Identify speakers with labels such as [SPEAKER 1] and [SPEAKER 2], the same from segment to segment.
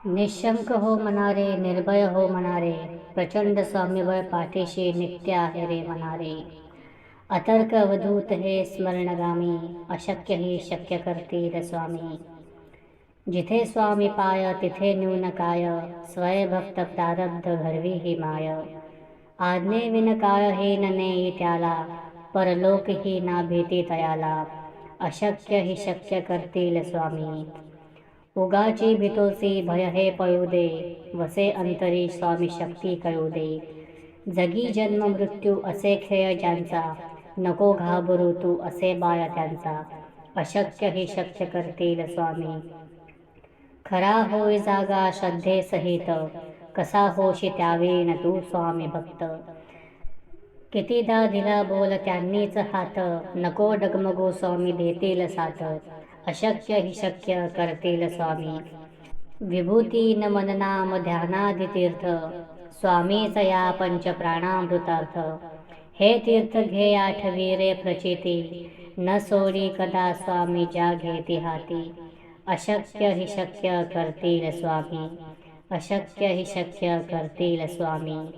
[SPEAKER 1] निशंक हो मनारे, निर्भय हो मनारे, प्रचंड स्वामीबळ पाठीशी नित्य आहे रे मनारे. अतर्क अवधूत हे स्मरणगामी, अशक्य ही शक्य करतील स्वामी. जिथे स्वामी पाय तिथे न्यून काय, स्वयंभक्त प्रारब्ध घडवी ही माय. आज्ञे विन काळ ही नेई त्याला, परलोक ही ना भीती तयाला. अशक्य ही शक्य करतील स्वामी. उगाची भीतोसी भय हे पळू दे, वसे अंतरी स्वामी शक्ती कळू दे. जगी जन्म मृत्यू असे खेळ ज्यांचा, नको घाबरू तू असे बाळ त्यांचा. अशक्य ही शक्य करतील स्वामी. खरा होय जागा श्रद्धे सहित, कसा होशी त्यावेळी तू स्वामी भक्त. कितीदा दिला बोल त्यांनीच हात, नको डगमगू स्वामी देतील साथ. अशक्य ही शक्य करतील स्वामी. विभूती न मन नाम ध्यानादि तीर्थ, स्वामीच या पंच प्राणामृतार्थ. हे तीर्थ घे आठवी रे प्रचिती, न सोडी कदा स्वामी ज्या घेती हाती. अशक्य ही शक्य करतील स्वामी. अशक्य ही शक्य करतील स्वामी.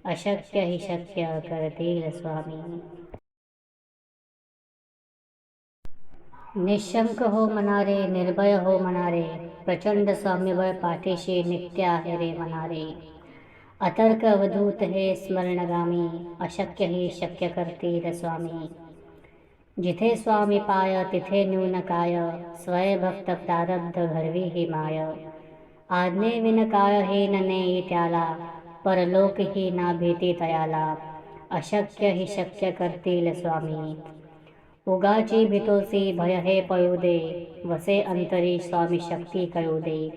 [SPEAKER 1] अशक्य ही शक्य करतील स्वामी. निशंक हो मनारे, निर्भय हो मनारे, प्रचंड स्वामीबळ पाठीशी नित्य आहे रे मनारे. अतर्क अवधूत हे स्मरणगामी, अशक्य ही शक्य करतील स्वामी. जिथे स्वामी पाय तिथे न्यून काय, स्वयंभक्त प्रारब्ध घडवी ही माय. आज्ञे विन काळ ही नेई त्याला, परलोक ही ना भीती तयाला. अशक्य ही शक्य करतील स्वामी. उगाची भीतोसी भय हे पळू दे, वसे अंतरी स्वामी शक्ती कळू दे.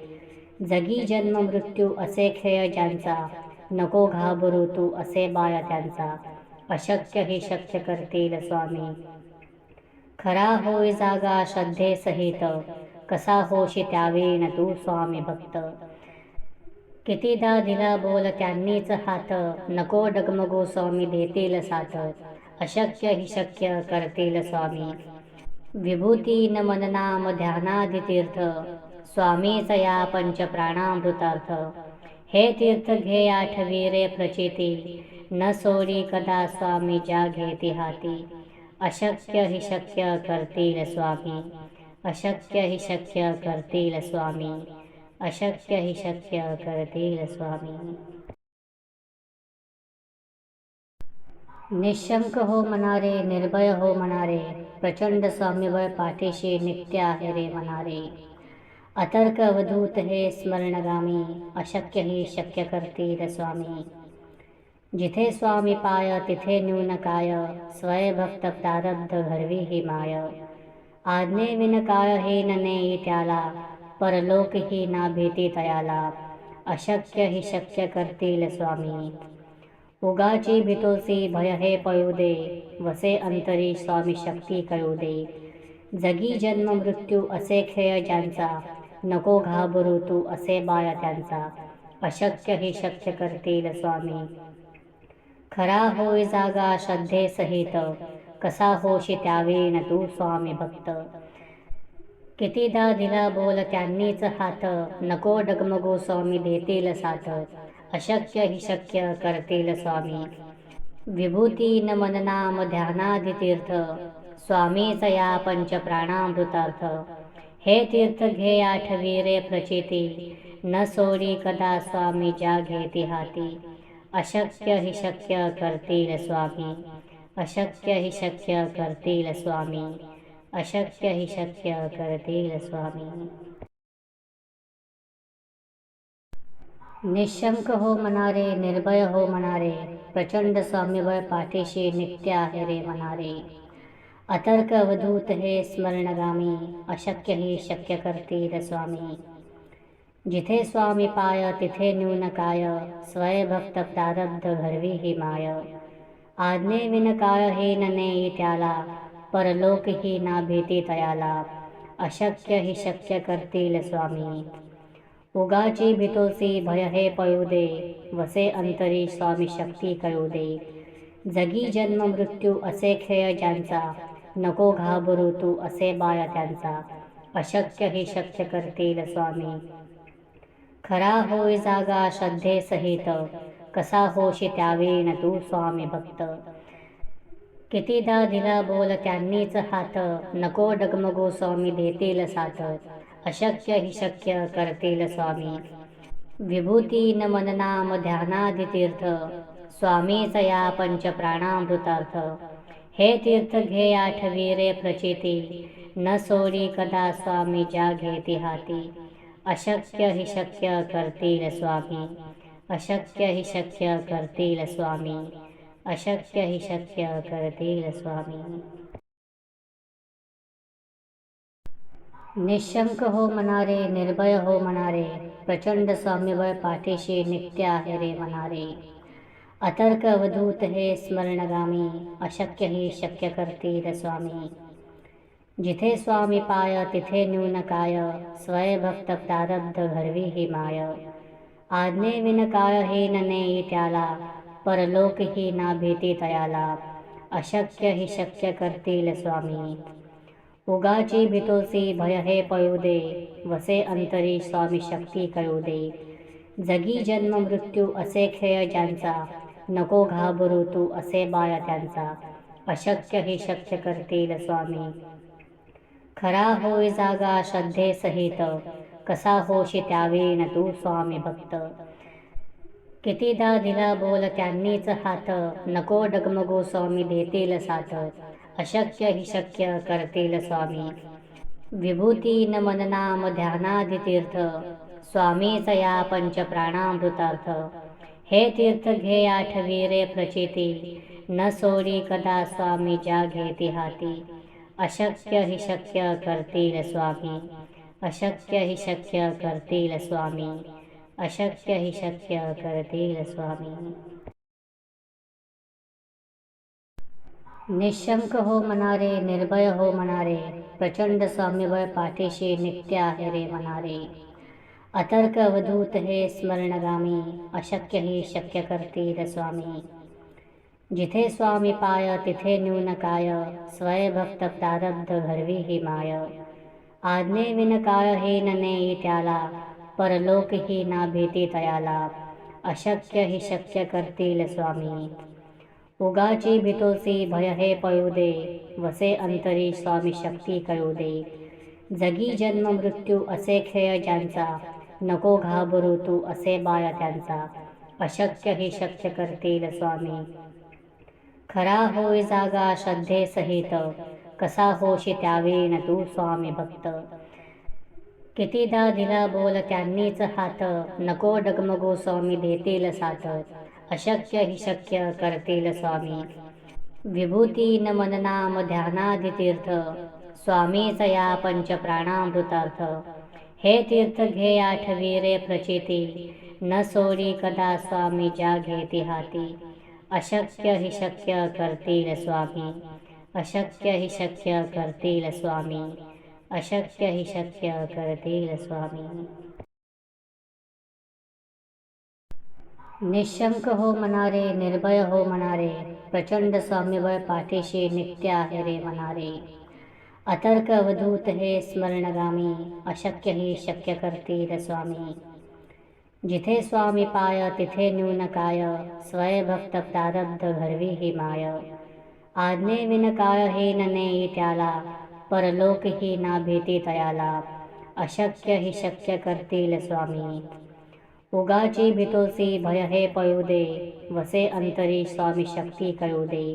[SPEAKER 1] जगी जन्म मृत्यू असे खेळ ज्यांचा, नको घाबरू तू असे बाळ त्यांचा. अशक्य ही शक्य करतील स्वामी. खरा होय जागा श्रद्धे सहित, कसा होशी त्यावेळी तू स्वामी भक्त. कितीदा दिला बोल त्यांनीच हात, नको डगमगू स्वामी देतील साथ. अशक्य ही शक्य करतील स्वामी. विभूती न मन नाम ध्यानादि तीर्थ, स्वामीच या पंच प्राणामृतार्थ. हे तीर्थ घे आठवी रे प्रचिती, न सोडी कदा स्वामी ज्या घेती हाती. अशक्य ही शक्य करतील स्वामी. अशक्य ही शक्य करतील स्वामी. अशक्य ही शक्य करतील स्वामी. निशंक हो मनारे, निर्भय हो मनारे, प्रचंड स्वामीबळ पाठीशी नित्य आहे रे मनारे. अतर्क अवधूत हे स्मरणगामी, अशक्य ही शक्य करतील स्वामी. जिथे स्वामी पाय तिथे न्यून काय, स्वयंभक्त प्रारब्ध घडवी ही माय. आज्ञे विन काळ ही नेई त्याला, परलोक ही ना भीती तयाला. अशक्य ही शक्य करतील स्वामी. उगाची भीतोसी भय हे पळू दे, वसे अंतरी स्वामी शक्ती कळू दे. जगी जन्म मृत्यू असे खेळ ज्यांचा, नको घाबरू तू असे बाळ त्यांचा. अशक्य ही शक्य करतील स्वामी. खरा होय जागा श्रद्धे सहित, कसा होशी त्यावेळी तू स्वामी भक्त. कितीदा दिला बोल त्यांनीच हात, नको डगमगू स्वामी देतील साथ. अशक्य ही शक्य करतील स्वामी. विभूती न मन नाम ध्यानादि तीर्थ, स्वामीच या पंच प्राणामृतार्थ. हे तीर्थ घे आठवी रे प्रचिती, न सोडी कदा स्वामी ज्या घेती हाती. अशक्य ही शक्य करतील स्वामी. अशक्य ही शक्य करतील स्वामी. अशक्य ही शक्य करतील स्वामी. निशंक हो मनारे, निर्भय हो मनारे, प्रचंड स्वामीबळ पाठीशी नित्य आहे रे मनारे. अतर्क अवधूत हे स्मरणगामी, अशक्य ही शक्य करतील स्वामी. जिथे स्वामी पाय तिथे न्यून काय, स्वयंभक्त प्रारब्ध घडवी ही माय. आज्ञे विन काळ ही नेई त्याला, परलोक ही ना भीती तयाला. अशक्य ही शक्य करतील स्वामी. उगाची भीतोसी भय हे पळू दे, वसे अंतरी स्वामी शक्ती कळू दे. जगी जन्म मृत्यू असे खेळ ज्यांचा, नको घाबरू तू असे बाळ त्यांचा. अशक्य ही शक्य करतील स्वामी. खरा होय जागा श्रद्धे सहित, कसा होशी त्यावेळी न तू स्वामी भक्त. कितीदा दिला बोल त्यांनीच हात, नको डगमगो स्वामी देतील साथ. अशक्य ही शक्य करतील स्वामी, विभूती न मन नाम ध्यानादि तीर्थ. स्वामीच या पंच प्राणामृतार्थ, हे तीर्थ घे आठवी रे प्रचिती. न सोडी कदा स्वामी ज्या घेती हाती. अशक्य ही शक्य करतील स्वामी, अशक्य ही शक्य करतील स्वामी, अशक्य ही शक्य करतील स्वामी. निशंक हो मनारे, निर्भय हो मनारे, प्रचंड स्वामीबळ पाठीशी नित्य आहे रे मनारे. अतर्क अवधूत हे स्मरणगामी, अशक्य ही शक्य करतील स्वामी. जिथे स्वामी पाय तिथे न्यून काय, स्वयंभक्त प्रारब्ध घडवी ही माय. आज्ञे विन काय ही न नेई त्याला, परलोक ही ना भीती तयाला. अशक्य ही शक्य करतील स्वामी, उगाची भीतोसी भय हे पळू दे. वसे अंतरी स्वामी शक्ती कळू दे. जगी जन्म मृत्यू असे खेळ ज्यांचा, नको घाबरू तू असे बाळ त्यांचा. अशक्य ही शक्य करतील स्वामी, खरा होय जागा श्रद्धे सहित, कसा होशी त्यावेळी न तू स्वामी भक्त. कितीदा दिला बोल त्यांनीच हात, नको डगमगो स्वामी देतील साथ. अशक्य ही शक्य करतील स्वामी, विभूती न मन नाम ध्यानादि तीर्थ. स्वामीच या पंच प्राणामृतार्थ, हे तीर्थ घे आठवी रे प्रचिती. न सोडी कदा स्वामी ज्या घेती हाती. अशक्य ही शक्य करतील स्वामी, अशक्य ही शक्य करतील स्वामी, अशक्य ही शक्य करतील स्वामी. निशंक हो मनारे, निर्भय हो मनारे, प्रचंड स्वामीबळ पाठीशी नित्य आहे रे मनारे. अतर्क अवधूत हे स्मरणगामी, अशक्य ही शक्य करतील स्वामी. जिथे स्वामी पाय तिथे न्यून काय, स्वयंभक्त प्रारब्ध घडवी ही माय. आज्ञे विन काय ही न नेई त्याला, परलोक ही ना भीती तयाला. अशक्य ही शक्य करतील स्वामी, उगाची भीतोसी भय हे पळू दे. वसे अंतरी स्वामी शक्ती कळू दे. जगी जन्म मृत्यू असे खेळ ज्यांचा, नको घाबरू तू असे बाळ त्यांचा. अशक्य ही शक्य करतील स्वामी, खरा होय जागा श्रद्धे सहित, कसा होशी त्यावेळी न तू स्वामी भक्त. कितीदा दिला बोल त्यांनीच हात, नको डगमगो स्वामी देतील साथ. अशक्य ही शक्य करतील स्वामी, विभूती न मन नाम ध्यानादि तीर्थ. स्वामीच या पंच प्राणामृतार्थ, हे तीर्थ घे आठवी रे प्रचिती. न सोडी कदा स्वामी ज्या घेती हाती. अशक्य ही शक्य करतील स्वामी, अशक्य ही शक्य करतील स्वामी, अशक्य ही शक्य करतील स्वामी. निशंक हो मनारे, निर्भय हो मनारे, प्रचंड स्वामीबळ पाठीशी नित्य आहे रे मनारे. अतर्क अवधूत हे स्मरणगामी, अशक्य ही शक्य करतील स्वामी. जिथे स्वामी पाय तिथे न्यून काय, स्वयंभक्त प्रारब्ध घडवी ही माय. आज्ञे विन काय ही न नेई त्याला, परलोक ही ना भीती तयाला. अशक्य ही शक्य करतील स्वामी, उगाची भीतोसी भय हे पळू दे. वसे अंतरी स्वामी शक्ती कळू दे.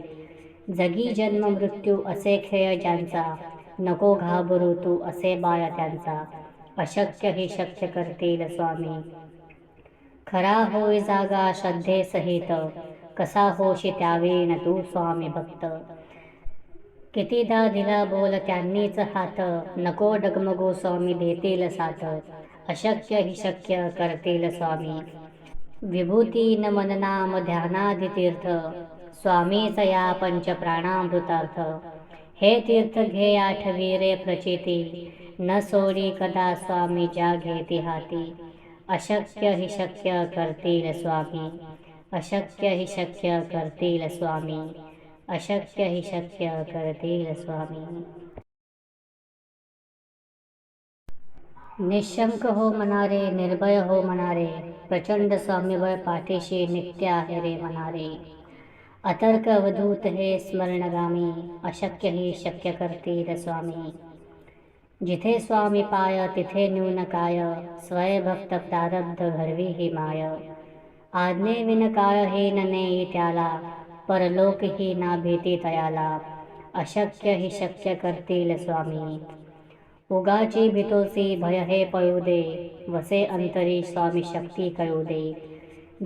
[SPEAKER 1] जगी जन्म मृत्यू असे खेळ ज्यांचा, नको घाबरू तू असे बाळ त्यांचा. अशक्य ही शक्य करतील स्वामी, खरा होय जागा श्रद्धे सहित, कसा होशी त्यावेळी न तू स्वामी भक्त. कितीदा दिला बोल त्यांनीच हात, नको डगमगो स्वामी देतील साथ. अशक्य ही शक्य करतील स्वामी, विभूती न मन नाम ध्यानादि तीर्थ. स्वामीच या पंच प्राणामृतार्थ, हे तीर्थ घे आठवी रे प्रचिती. न सोडी कदा स्वामी ज्या घेती हाती. अशक्य ही शक्य करतील स्वामी, अशक्य ही शक्य करतील स्वामी, अशक्य ही शक्य करतील स्वामी. निशंक हो मनारे, निर्भय हो मनारे, प्रचंड स्वामीबळ पाठीशी नित्य आहे रे मनारे. अतर्क अवधूत हे स्मरणगामी, अशक्य ही शक्य करतील स्वामी. जिथे स्वामी पाय तिथे न्यून काय, स्वयंभक्त प्रारब्ध घडवी ही माय. आज्ञेविन काय हे नेई त्याला, परलोक ही ना भीती तयाला. अशक्य ही शक्य करतील स्वामी. उगाची भीतोसी भय हे पळू दे, वसे अंतरी स्वामी शक्ती कळू दे.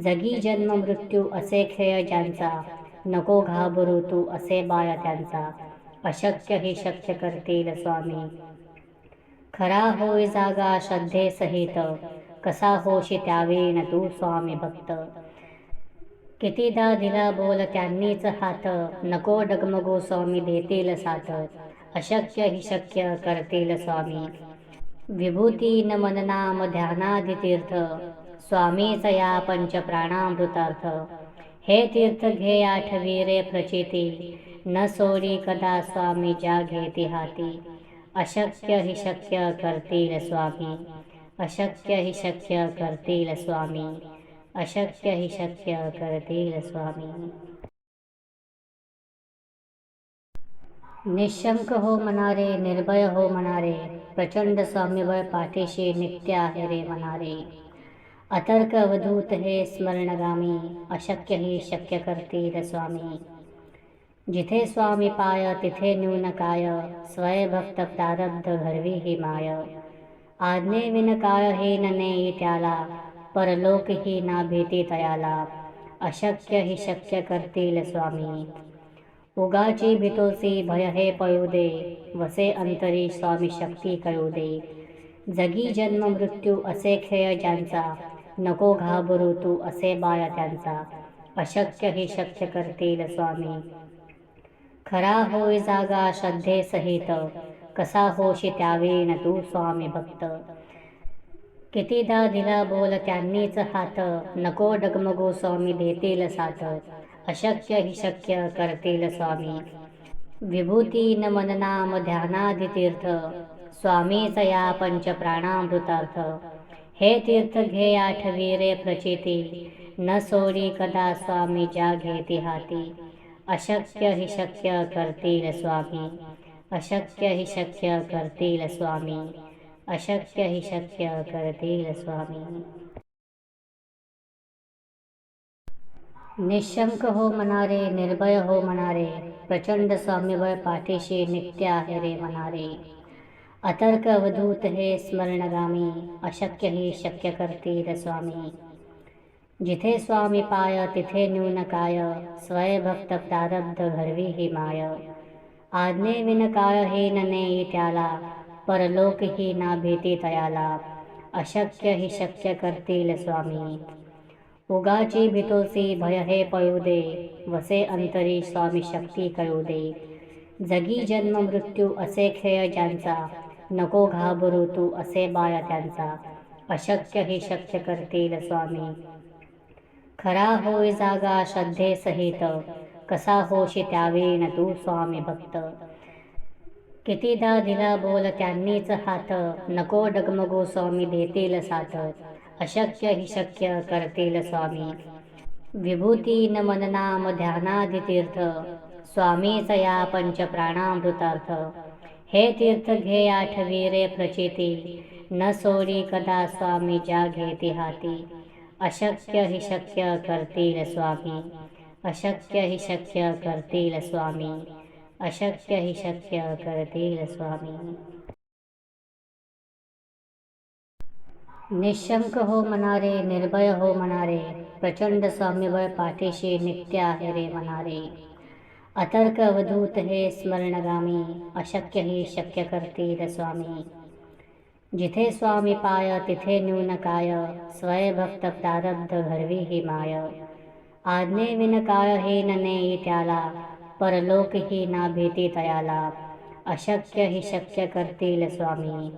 [SPEAKER 1] जगी जन्म मृत्यू असे खेळ ज्यांचा, नको घाबरू तू असे बाळ त्यांचा. अशक्य ही शक्य करतील स्वामी. खरा होय जागा श्रद्धे सहित, कसा होशी त्यावेळी तू स्वामी भक्त. कितीदा दिला बोल त्यांनीच हात, नको डगमगू स्वामी देतील साथ. अशक्य ही शक्य करतील स्वामी. विभूती न मन नाम ध्यानादि तीर्थ, स्वामीच या पंच प्राणामृतार्थ. हे तीर्थ घे आठवी रे प्रचिती, न सोडी कदा स्वामी ज्या घेती हाती. अशक्य ही शक्य करतील स्वामी. अशक्य ही शक्य करतील स्वामी. अशक्य ही शक्य करतील स्वामी. निशंक हो मनारे, निर्भय हो मनारे, प्रचंड स्वामीबळ पाठीशी नित्य आहे रे मनारे. अतर्क अवधूत हे स्मरणगामी, अशक्य ही शक्य करतील स्वामी. जिथे स्वामी पाय तिथे न्यून काय, स्वयंभक्त प्रारब्ध घडवी ही माय. आज्ञेविन काय हे नेई त्याला, परलोक ही ना भीती तयाला. अशक्य ही शक्य करतील स्वामी. उगाची भीतोसी भय हे पळू दे, वसे अंतरी स्वामी शक्ती कळू दे. जगी जन्म मृत्यू असे खेळ ज्यांचा, नको घाबरू तू असे बाळ त्यांचा. अशक्य ही शक्य करतील स्वामी. खरा होय जागा श्रद्धे सहित, कसा होशी त्यावेळी तू स्वामी भक्त. कितीदा दिला बोल त्यांनीच हात, नको डगमगू स्वामी देतील साथ. अशक्य ही शक्य करतील स्वामी. विभूती न मन नाम ध्यानादि तीर्थ, स्वामीच या पंच प्राणामृतार्थ. हे तीर्थ घे आठवी रे प्रचिती, न सोडी कदा स्वामी ज्या घेती हाती. अशक्य ही शक्य करतील स्वामी. अशक्य ही शक्य करतील स्वामी. अशक्य ही शक्य करतील स्वामी. निशंक हो मनारे, निर्भय हो मनारे, प्रचंड स्वामीबळ पाठीशी नित्य आहे रे मनारे. अतर्क अवधूत हे स्मरणगामी, अशक्य ही शक्य करतील स्वामी. जिथे स्वामी पाय तिथे न्यून काय, स्वयंभक्त प्रारब्ध घडवी ही माय. आज्ञेविन काय हे नेई त्याला, परलोक ही ना भीती तयाला. अशक्य ही शक्य करतील स्वामी. उगाची भीतोसी भय हे पळू दे, वसे अंतरी स्वामी शक्ती कळू दे. जगी जन्म मृत्यू असे खेळ ज्यांचा, नको घाबरू तू असे बाळ त्यांचा. अशक्य ही शक्य करतील स्वामी. खरा होय जागा श्रद्धे सहित, कसा होशी त्यावेळी तू स्वामी भक्त. कितीदा दिला बोल त्यांनीच हात, नको डगमगू स्वामी देतील साथ. अशक्य ही शक्य करतील स्वामी. विभूती न मन नाम ध्यानादि तीर्थ, स्वामीच या पंच प्राणामृतार्थ. हे तीर्थ घे आठवी रे प्रचिती, न सोडी कदा स्वामी ज्या घेती हाती. अशक्य ही शक्य करतील स्वामी. अशक्य ही शक्य करतील स्वामी. अशक्य ही शक्य करतील स्वामी. निशंक हो मनारे, निर्भय हो मनारे, प्रचंड स्वामीबळ पाठीशी नित्य आहे रे मनारे. अतर्क अवधूत हे स्मरणगामी, अशक्य ही शक्य करतील स्वामी. जिथे स्वामी पाय तिथे न्यून काय, स्वयंभक्त प्रारब्ध घडवी ही माय. आज्ञेविन काय हे नेई त्याला, परलोक ही ना भीती तयाला. अशक्य ही शक्य करतील स्वामी.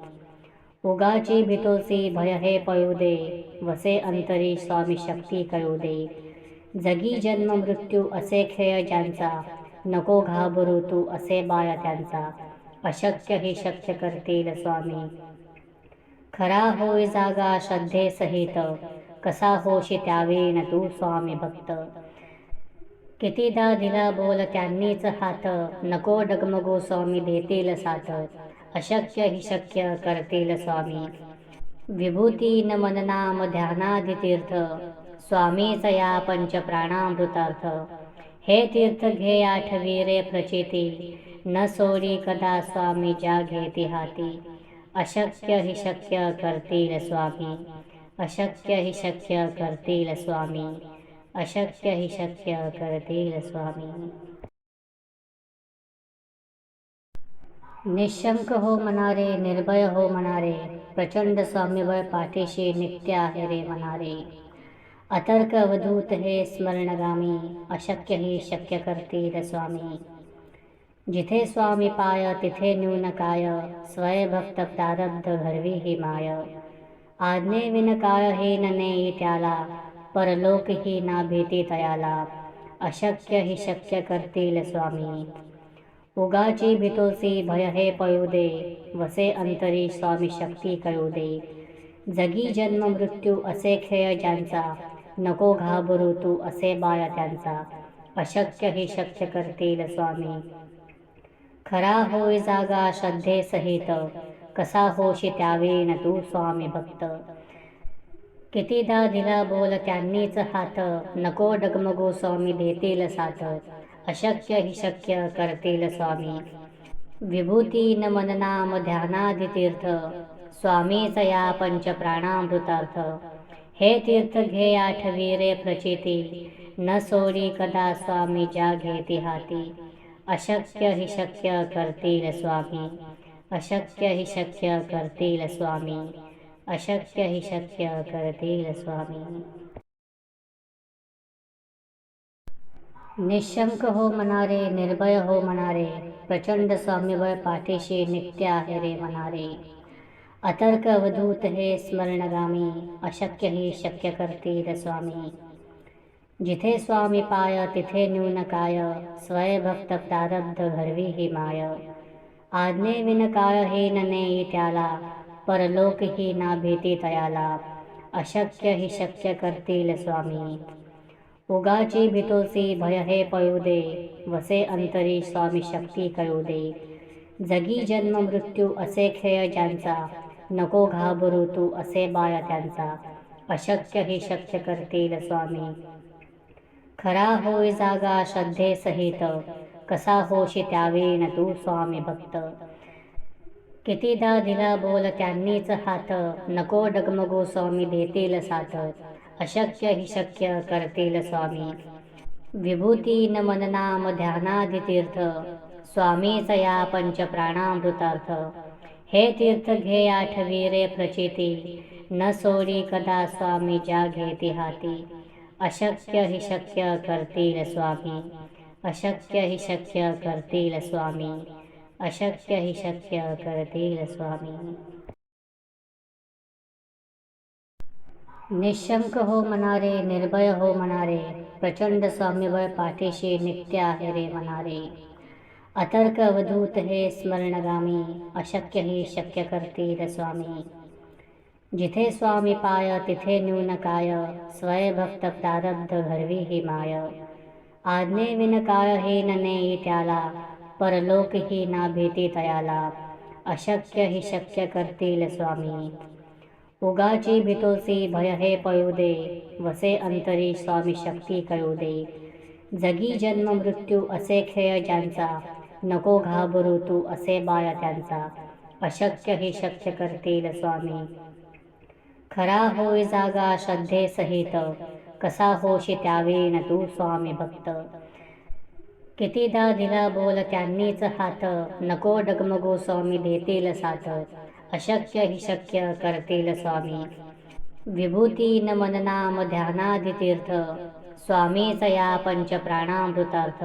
[SPEAKER 1] उगाची भीतोसी भय हे पळू दे, वसे अंतरी स्वामी शक्ती कळू दे. जगी जन्म मृत्यू असे खेळ ज्यांचा, नको घाबरू तू असे बाळ त्यांचा. अशक्य ही शक्य करतील स्वामी. खरा होय जागा श्रद्धे सहित, कसा होशी त्यावेळी न तू स्वामी भक्त. कितीदा दिला बोल त्यांनीच हात, नको डगमगो स्वामी देतील साथ. अशक्य ही शक्य करतील स्वामी, विभूती न मन नाम ध्यानादि तीर्थ. स्वामीच या पंच प्राणामृतार्थ, हे तीर्थ घे आठवी रे प्रचिती. न सोडी कदा स्वामी ज्या घेती हाती. अशक्य ही शक्य करतील स्वामी, अशक्य ही शक्य करतील स्वामी, अशक्य ही शक्य करतील स्वामी. निशंक हो मनारे, निर्भय हो मनारे, प्रचंड स्वामीबळ पाठीशी नित्य आहे रे मनारे. अतर्क अवधूत हे स्मरणगामी, अशक्य ही शक्य करतील स्वामी. जिथे स्वामी पाय तिथे न्यून काय, स्वयंभक्त प्रारब्ध घडवी ही माय. आज्ञे विन काय हे नेई त्याला, परलोक ही ना भीती तयाला. अशक्य ही शक्य करतील स्वामी, उगाची भीतोसी भय हे पळू दे. वसे अंतरी स्वामी शक्ती कळू दे. जगी जन्म मृत्यू असे खेळ ज्यांचा, नको घाबरू तू असे बाळ त्यांचा. अशक्य ही शक्य करतील स्वामी, खरा होय जागा श्रद्धे सहित, कसा होशी त्यावेळी न तू स्वामी भक्त. कितीदा दिला बोल त्यांनीच हात, नको डगमगो स्वामी देतील साथ. अशक्य ही शक्य करतील स्वामी, विभूती न मन नाम ध्यानादि तीर्थ. स्वामीच या पंच प्राणामृतार्थ, हे तीर्थ घे आठवी रे प्रचिती. न सोडी कदा स्वामी ज्या घेती हाती. अशक्य ही शक्य करतील स्वामी, अशक्य ही शक्य करतील स्वामी, अशक्य ही शक्य करतील स्वामी. निशंक हो मनारे, निर्भय हो मनारे, प्रचंड स्वामीबळ पाठीशी नित्य आहे रे मनारे. अतर्क अवधूत हे स्मरणगामी, अशक्य ही शक्य करतील स्वामी. जिथे स्वामी पाय तिथे न्यून काय, स्वयंभक्त प्रारब्ध घडवी ही माय. आज्ञे विन काय हे नेई त्याला, परलोक ही ना भीती तयाला. अशक्य ही शक्य करतील स्वामी, उगाची भीतोसी भय हे पळू दे. वसे अंतरी स्वामी शक्ती कळू दे. जगी जन्म मृत्यू असे खेळ ज्यांचा, नको घाबरू तू असे बाळ त्यांचा. अशक्य ही शक्य करतील स्वामी, खरा होय जागा श्रद्धे सहित, कसा होशी त्यावेळी न तू स्वामी भक्त. कितीदा दिला बोल त्यांनीच हात, नको डगमगो स्वामी देतील साथ. अशक्य ही शक्य करतील स्वामी, विभूती न मन नाम ध्यानादि तीर्थ. स्वामीच या पंच प्राणामृतार्थ, हे तीर्थ घे आठवी रे प्रचिती. न सोडी कदा स्वामी ज्या घेती हाती. अशक्य ही शक्य करतील स्वामी, अशक्य ही शक्य करतील स्वामी, अशक्य ही शक्य करतील स्वामी. निशंक हो मनारे, निर्भय हो मनारे, प्रचंड स्वामीबळ पाठीशी नित्य आहे रे मनारे. अतर्क अवधूत हे स्मरणगामी, अशक्य ही शक्य करतील स्वामी. जिथे स्वामी पाय तिथे न्यून काय, स्वयंभक्त प्रारब्ध घडवी ही माय. आज्ञे विन काय हे नेई त्याला, परलोक ही ना भीती तयाला. अशक्य ही शक्य करतील स्वामी, उगाची भीतोसी भय हे पळू दे. वसे अंतरी स्वामी शक्ती कळू दे. जगी जन्म मृत्यू असे खेळ ज्यांचा, नको घाबरू तू असे बाळ त्यांचा. अशक्य ही शक्य करतील स्वामी, खरा होय जागा श्रद्धे सहित, कसा होशी त्यावेळी न तू स्वामी भक्त. कितीदा दिला बोल त्यांनीच हात, नको डगमगो स्वामी देतील साथ. अशक्य ही शक्य करतील स्वामी, विभूती न मन नाम ध्यानादि तीर्थ. स्वामीच या पंच प्राणामृतार्थ,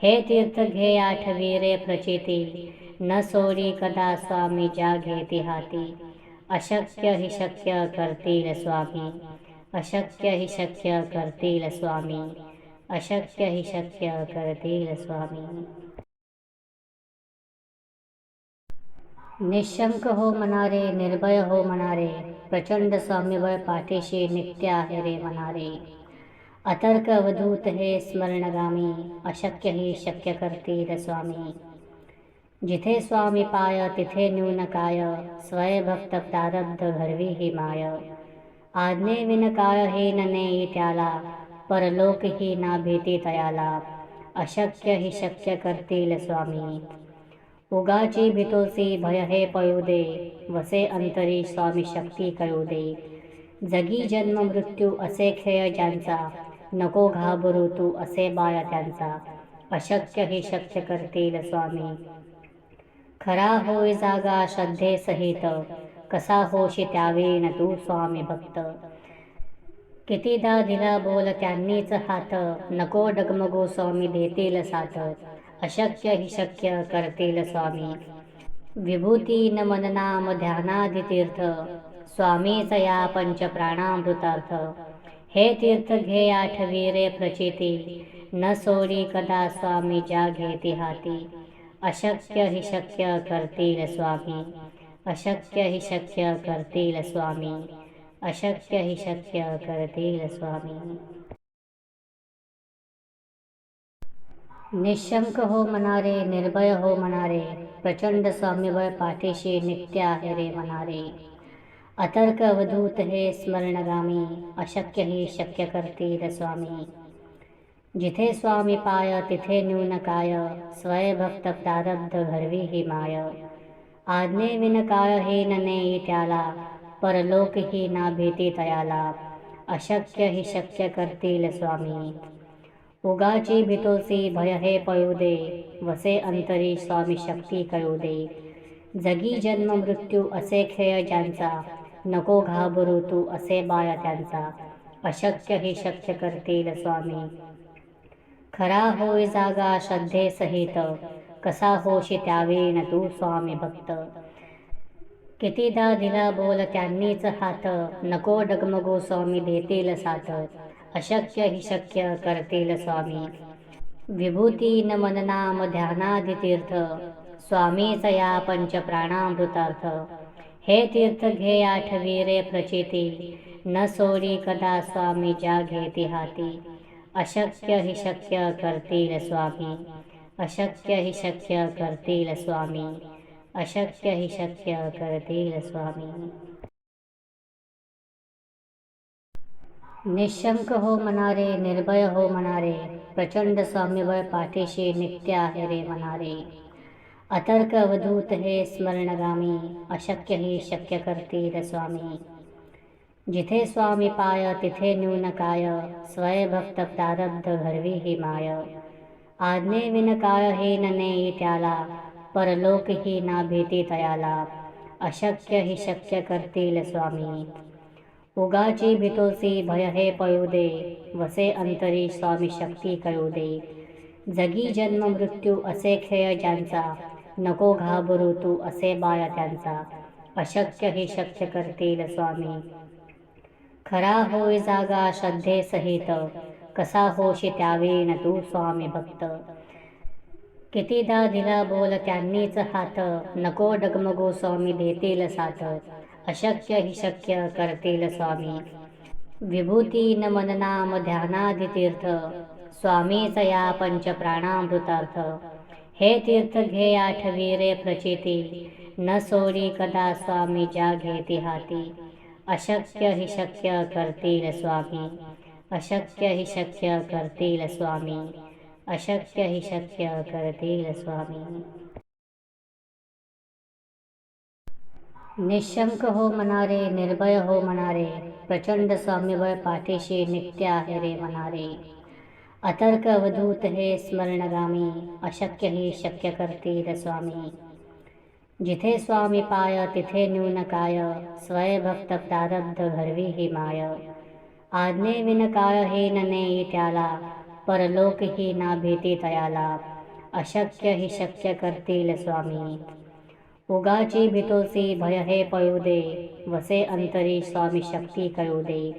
[SPEAKER 1] हे तीर्थ घे आठवी रे प्रचिती. न सोडी कदा स्वामी ज्या घेती हाती. अशक्य ही शक्य करतील स्वामी, अशक्य ही शक्य करतील स्वामी, अशक्य ही शक्य करतील स्वामी. निशंक हो मनारे, निर्भय हो मनारे, प्रचंड स्वामीबळ पाठीशी नित्य आहे रे मनारे. अतर्क अवधूत हे स्मरणगामी, अशक्य ही शक्य करतील स्वामी. जिथे स्वामी पाय तिथे न्यून काय, स्वयंभक्त प्रारब्ध घडवी ही माय. आज्ञेविन काय हे नेई त्याला, परलोक ही ना भीती तयाला. अशक्य ही शक्य करतील स्वामी. उगाची भीतोसी भय हे पळू दे, वसे अंतरी स्वामी शक्ती कळू दे. जगी जन्म मृत्यू असे खेळ ज्यांचा, नको घाबरू तू असे बाळ त्यांचा. अशक्य ही शक्य करतील स्वामी. खरा होय जागा श्रद्धे सहित, कसा होशी त्यावेळी न तू स्वामी भक्त. कितीदा दिला बोल त्यांनीच हात, नको डगमगो स्वामी देतील साथ. अशक्य ही शक्य करतील स्वामी. विभूती न मन नाम ध्यानादि तीर्थ, स्वामीच या पंच प्राणामृतार्थ. हे तीर्थ घे आठवी रे प्रचिती, न सोडी कदा स्वामी ज्या घेती हाती. अशक्य ही शक्य करतील स्वामी. अशक्य ही शक्य करतील स्वामी. अशक्य ही शक्य करतील स्वामी. निशंक हो मनारे, निर्भय हो मनारे, प्रचंड स्वामीबळ पाठीशी नित्य आहे रे मनारे. अतर्क अवधूत हे स्मरणगामी, अशक्य ही शक्य करतील स्वामी. जिथे स्वामी पाय तिथे न्यून काय, स्वयंभक्त प्रारब्ध घडवी ही माय. आज्ञेविन काय हे नेई त्याला, परलोक ही ना भीती तयाला. अशक्य ही शक्य करतील स्वामी. उगाची भीतोसी भय हे पळू दे, वसे अंतरी स्वामी शक्ती कळू दे. जगी जन्म मृत्यू असे खेळ ज्यांचा, नको घाबरू तू असे बाळ त्यांचा. अशक्य ही शक्य करतील स्वामी. खरा होय जागा श्रद्धे सहित, कसा होशी त्यावेळी न तू स्वामी भक्त. कितीदा दिला बोल त्यांनीच हात, नको डगमगो स्वामी देतील साथ. अशक्य ही शक्य करतील स्वामी. विभूती न मन नाम ध्यानादि तीर्थ, स्वामीच या पंच प्राणामृतार्थ. हे तीर्थ घे आठवी रे प्रचिती, न सोडी कदा स्वामी ज्या घेती हाती. अशक्य ही शक्य करतील स्वामी. अशक्य ही शक्य करतील स्वामी. अशक्य ही शक्य करतील स्वामी. निशंक हो मनारे, निर्भय हो मनारे, प्रचंड स्वामीबळ पाठीशी नित्य आहे रे मनारे. अतर्क अवधूत हे स्मरणगामी, अशक्य ही शक्य करतील स्वामी. जिथे स्वामी पाय तिथे न्यून काय, स्वयंभक्त प्रारब्ध घडवी ही माय. आज्ञेविन काय हे नेई त्याला, परलोक ही ना भीती तयाला. अशक्य ही शक्य करतील स्वामी. उगाची भीतोसी भय हे पळू दे, वसे अंतरी स्वामी शक्ती कळू दे. जगी जन्म मृत्यू असे खेळ ज्यांचा, नको घाबरू तू असे बाळ त्यांचा. अशक्य ही शक्य करतील स्वामी. खरा होय जागा श्रद्धे सहित, कसा होशी त्यावेळी न तू स्वामी भक्त. कितीदा दिला बोल त्यांनीच हात, नको डगमगो स्वामी देतील साथ. अशक्य ही शक्य करतील स्वामी. विभूती न मन नाम ध्यानादि तीर्थ, स्वामीच या पंच प्राणामृतार्थ. हे तीर्थ घे आठवी रे प्रचिती, न सोडी कदा स्वामी ज्या घेती हाती. अशक्य ही शक्य करतील स्वामी. अशक्य ही शक्य करतील स्वामी. अशक्य ही शक्य करतील स्वामी. निशंक हो मनारे, निर्भय हो मनारे, प्रचंड स्वामीबळ पाठीशी नित्य आहे रे मनारे. अतर्क अवधूत हे स्मरणगामी, अशक्य ही शक्य करतील स्वामी. जिथे स्वामी पाय तिथे न्यून काय, स्वयंभक्त प्रारब्ध घडवी ही माय. आज्ञेविन काय हे नेई त्याला, परलोक ही ना भीती तयाला. अशक्य ही शक्य करतील स्वामी. उगाची भीतोसी भय हे पळू दे, वसे अंतरी स्वामी शक्ती कळू दे.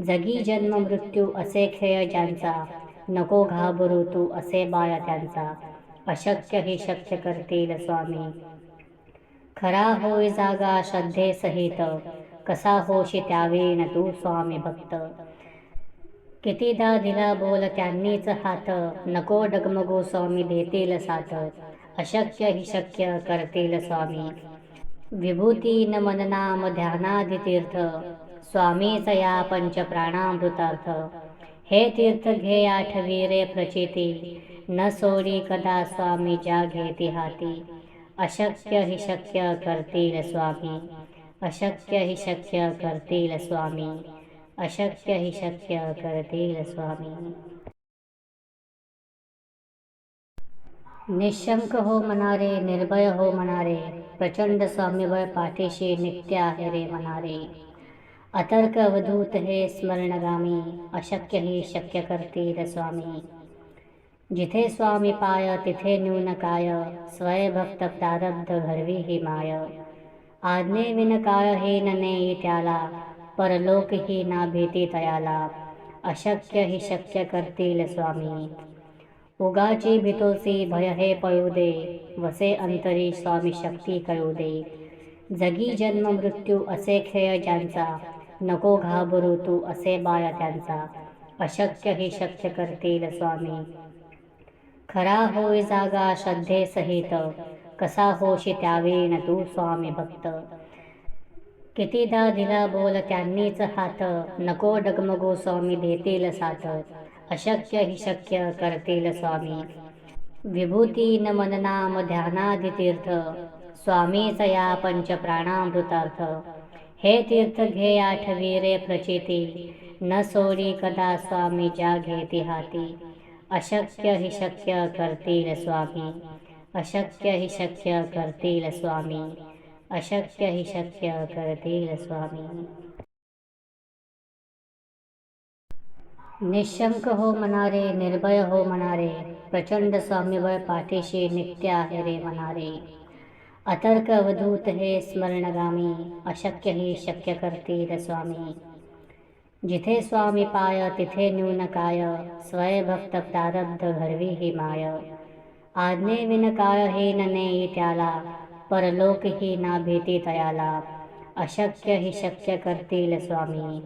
[SPEAKER 1] जगी जन्म मृत्यू असे खेळ ज्यांचा, नको घाबरू तू असे बाळ त्यांचा. अशक्य ही शक्य करतील स्वामी. खरा होय जागा श्रद्धे सहित, कसा होशी त्यावेळी न तू स्वामी भक्त. कितीदा दिला बोल त्यांनीच हात, नको डगमगो स्वामी देतील साथ. अशक्य हि शक्य करतील स्वामी, विभूती न मन नाम ध्यानादि तीर्थ. स्वामीच या पंच प्राणामृतार्थ, हे तीर्थ घे आठवी रे प्रचिती. न सोडी कदा स्वामी ज्या घेती हाती. अशक्य हि शक्य करतील स्वामी, अशक्य हि शक्य करतील स्वामी, अशक्य हि शक्य करतील स्वामी. निशंक हो मनारे, निर्भय हो मनारे, प्रचंड स्वामीबळ पाठीशी नित्य आहे रे मनारे. अतर्क अवधूत हे स्मरणगामी, अशक्य ही शक्य करतील स्वामी. जिथे स्वामी पाय तिथे न्यून काय, स्वयंभक्त प्रारब्ध घडवी ही माय. आज्ञे विन काय हे नेई त्याला, परलोक ही ना भीती तयाला. अशक्य ही शक्य करतील स्वामी, उगाची भीतोसी भय हे पळू दे. वसे अंतरी स्वामी शक्ती कळू दे. जगी जन्म मृत्यू असे खेळ ज्यांचा, नको घाबरू तू असे बाळ त्यांचा. अशक्य ही शक्य करतील स्वामी, खरा होय जागा श्रद्धे सहित, कसा होशी त्यावेळी न तू स्वामी भक्त. कितीदा दिला बोल त्यांनीच हात, नको डगमगो स्वामी देतील साथ. अशक्य हि शक्य करतील स्वामी, विभूती न मन नाम ध्यानादि तीर्थ. स्वामीच या पंच प्राणामृतार्थ, हे तीर्थ घे आठवी रे प्रचिती. न सोडी कदा स्वामी ज्या घेती हाती. अशक्य हि शक्य करतील स्वामी, अशक्य हि शक्य करतील स्वामी, अशक्य हि शक्य करतील स्वामी. निशंक हो मनारे, निर्भय हो मनारे, प्रचंड स्वामीबळ पाठीशी नित्य आहे रे मनारे. अतर्क अवधूत हे स्मरणगामी, अशक्य ही शक्य करतील स्वामी. जिथे स्वामी पाय तिथे न्यून काय, स्वयंभक्त प्रारब्ध घडवी ही माय. आज्ञे विन काय हे नेई त्याला, परलोक ही ना भीती तयाला. अशक्य ही शक्य करतील स्वामी,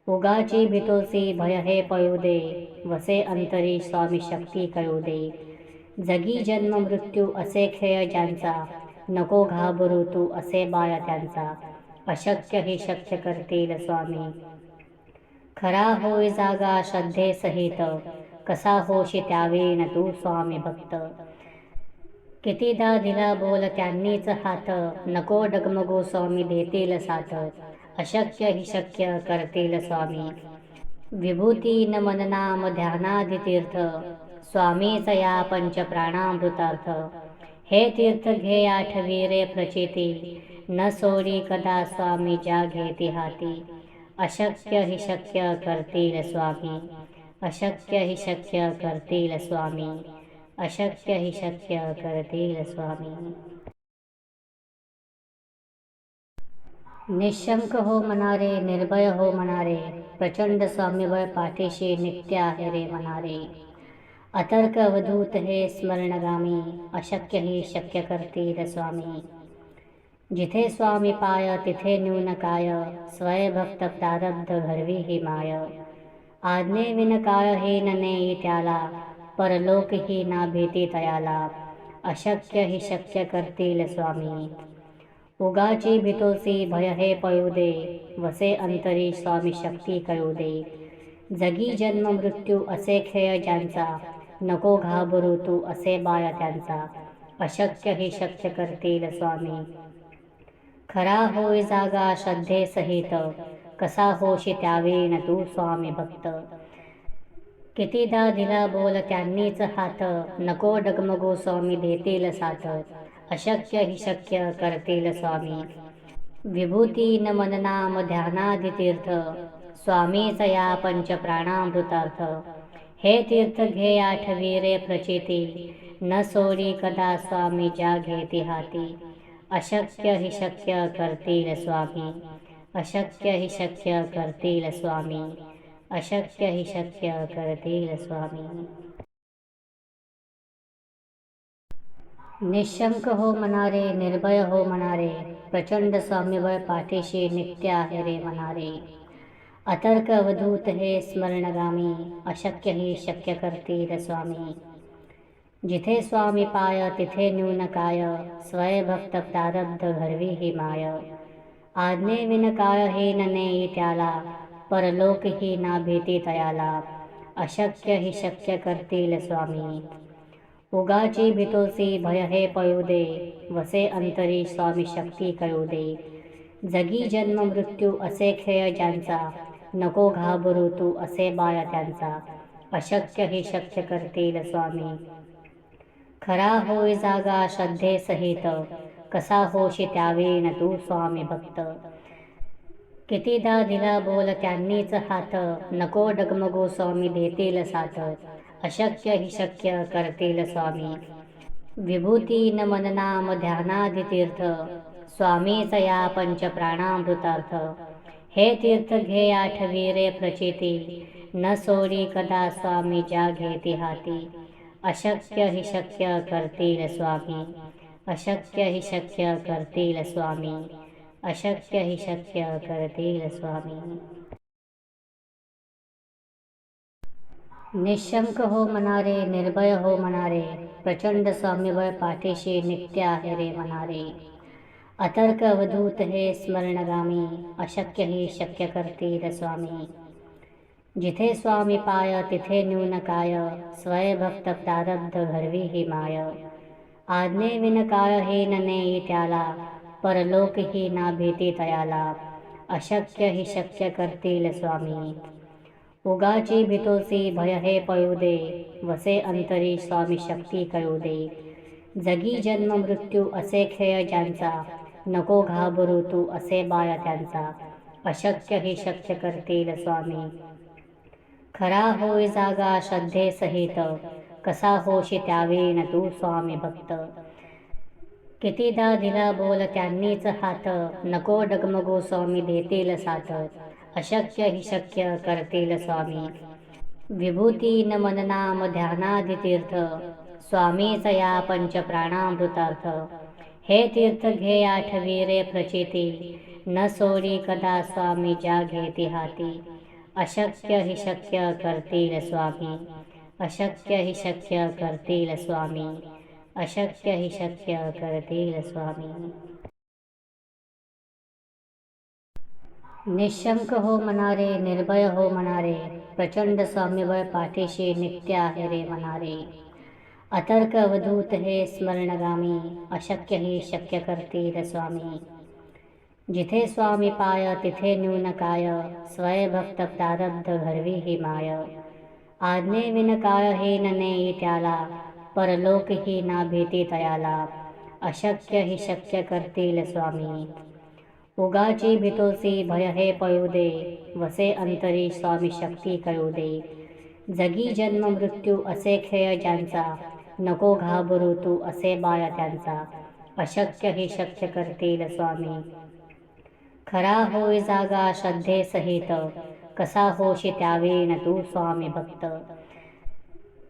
[SPEAKER 1] उगाची भीतोसी भय हे पळू दे. वसे अंतरी स्वामी शक्ती कळू दे. जगी जन्म मृत्यू असे खेळ ज्यांचा, नको घाबरू तू असे बाळ त्यांचा. अशक्य ही शक्य करतील स्वामी, खरा होय जागा श्रद्धे सहित, कसा होशी त्यावेळी न तू स्वामी भक्त. कितीदा दिला बोल त्यांनीच हात, नको डगमगो स्वामी देतील साथ. अशक्य हि शक्य करतील स्वामी, विभूती न मन नाम ध्यानादि तीर्थ. स्वामीच या पंच प्राणामृतार्थ, हे तीर्थ घे आठवी रे प्रचिती. न सोडी कदा स्वामी ज्या घेती हाती. अशक्य हि शक्य करतील स्वामी, अशक्य हि शक्य करतील स्वामी, अशक्य हि शक्य करतील स्वामी. निशंक हो मनारे, निर्भय हो मनारे, प्रचंड स्वामीबळ पाठीशी नित्य आहे रे मनारे. अतर्क अवधूत हे स्मरणगामी, अशक्य ही शक्य करतील स्वामी. जिथे स्वामी पाय तिथे न्यून काय, स्वयंभक्त प्रारब्ध घडवी ही माय. आज्ञे विन काय हे नेई त्याला, परलोक ही ना भीती तयाला. अशक्य ही शक्य करतील स्वामी, उगाची भीतोसी भय हे पळू दे. वसे अंतरी स्वामी शक्ती कळू दे. जगी जन्म मृत्यू असे खेळ ज्यांचा, नको घाबरू तू असे बाळ त्यांचा. अशक्य ही शक्य करतील स्वामी, खरा होय जागा श्रद्धे सहित, कसा होशी त्यावेळी न तू स्वामी भक्त. कितीदा दिला बोल त्यांनीच हात, नको डगमगो स्वामी देतील साथ. अशक्य हि शक्य करतील स्वामी, विभूती न मन नाम ध्यानादि तीर्थ. स्वामीच या पंच प्राणामृतार्थ, हे तीर्थ घे आठवी रे प्रचिती. न सोडी कदा स्वामी ज्या घेती हाती. अशक्य हि शक्य करतील स्वामी, अशक्य हि शक्य करतील स्वामी, अशक्य हि शक्य करतील स्वामी. निशंक हो मनारे, निर्भय हो मनारे, प्रचंड सौम्यबळ पाठीशी नित्य आहे रे मनारे. अतर्क अवधूत हे स्मरणगामी, अशक्य ही शक्य करतील स्वामी. जिथे स्वामी पाय तिथे न्यून काय, स्वयंभक्त प्रारब्ध घडवी ही माय. आज्ञेविन काय ही न नेई त्याला, परलोक ही ना भीती तयाला. अशक्य ही शक्य करतील स्वामी. उगाची भीतोसी भय हे पळू दे, वसे अंतरी स्वामी शक्ती कळू दे. जगी जन्म मृत्यू असे खेळ ज्यांचा, नको घाबरू तू असे बाळ त्यांचा. अशक्य ही शक्य करतील स्वामी. खरा होय जागा श्रद्धे सहित, कसा होशी त्यावेळी न तू स्वामी भक्त. कितीदा दिला बोल त्यांनीच हात, नको डगमगू स्वामी देतील साथ. अशक्य ही शक्य करतील स्वामी. विभूती न मन नाम ध्यानादि तीर्थ, स्वामीच या पंच प्राणामृतार्थ. हे तीर्थ घे आठवी रे प्रचिती, न सोडी कदा स्वामी ज्या घेती हाती. अशक्य ही शक्य करतील स्वामी. अशक्य ही शक्य करतील स्वामी. अशक्य ही शक्य करतील स्वामी. निशंक हो मनारे, निर्भय हो मनारे, प्रचंड सौम्यबळ पाठीशी नित्य आहे रे मनारे. अतर्क अवधूत हे स्मरणगामी, अशक्य ही शक्य करतील स्वामी. जिथे स्वामी पाय तिथे न्यून काय, स्वयंभक्त प्रारब्ध घडवी ही माय. आज्ञेविन काय ही न नेई त्याला, परलोक ही ना भीती तयाला. अशक्य ही शक्य करतील स्वामी. उगाची भीतोसी भय हे पळू दे, वसे अंतरी स्वामी शक्ती कळू दे. जगी जन्म मृत्यू असे खेळ ज्यांचा, नको घाबरू तू असे बाळ त्यांचा. अशक्य ही शक्य करतील स्वामी. खरा होय जागा श्रद्धे सहित, कसा होशी त्यावेळी न तू स्वामी भक्त. कितीदा दिला बोल त्यांनीच हात, नको डगमगू स्वामी देतील साथ. अशक्य ही शक्य करतील स्वामी. विभूती न मन नाम ध्यानादि तीर्थ, स्वामीच या पंच प्राणामृतार्थ. हे तीर्थ घे आठवी रे प्रचिती, न सोडी कदा स्वामी ज्या घेती हाती. अशक्य ही शक्य करतील स्वामी. अशक्य ही शक्य करतील स्वामी. अशक्य ही शक्य करतील स्वामी. निशंक हो मनारे, निर्भय हो मनारे, प्रचंड सौम्यबळ पाठीशी नित्य आहे रे मनारे. अतर्क अवधूत हे स्मरणगामी, अशक्य ही शक्य करतील स्वामी. जिथे स्वामी पाय तिथे न्यून काय, स्वयंभक्त प्रारब्ध घडवी ही माय. आज्ञेविन काय ही न नेई त्याला, परलोक ही ना भीती तयाला. अशक्य ही शक्य करतील स्वामी. उगाची भीतोसी भय हे पळू दे, वसे अंतरी स्वामी शक्ती कळू दे. जगी जन्म मृत्यू असे खेळ ज्यांचा, नको घाबरू तू असे बाळ त्यांचा. अशक्य ही शक्य करतील स्वामी. खरा होय जागा श्रद्धे सहित, कसा होशी त्यावेळी न तू स्वामी भक्त.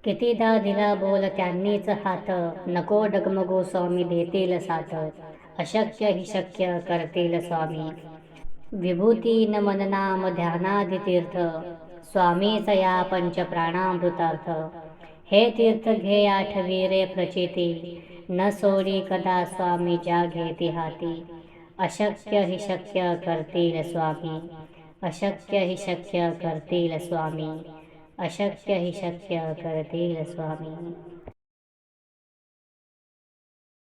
[SPEAKER 1] कितीदा दिला बोल त्यांनीच हात, नको डगमगू स्वामी देतील साथ. अशक्य ही शक्य करतील स्वामी. विभूती न मन नाम ध्यानादि तीर्थ, स्वामीच या पंच प्राणामृतार्थ. हे तीर्थ घे आठवी रे प्रचिती, न सोडी कदा स्वामी ज्या घेती हाती. अशक्य ही शक्य करतील स्वामी. अशक्य ही शक्य करतील स्वामी. अशक्य ही शक्य करतील स्वामी.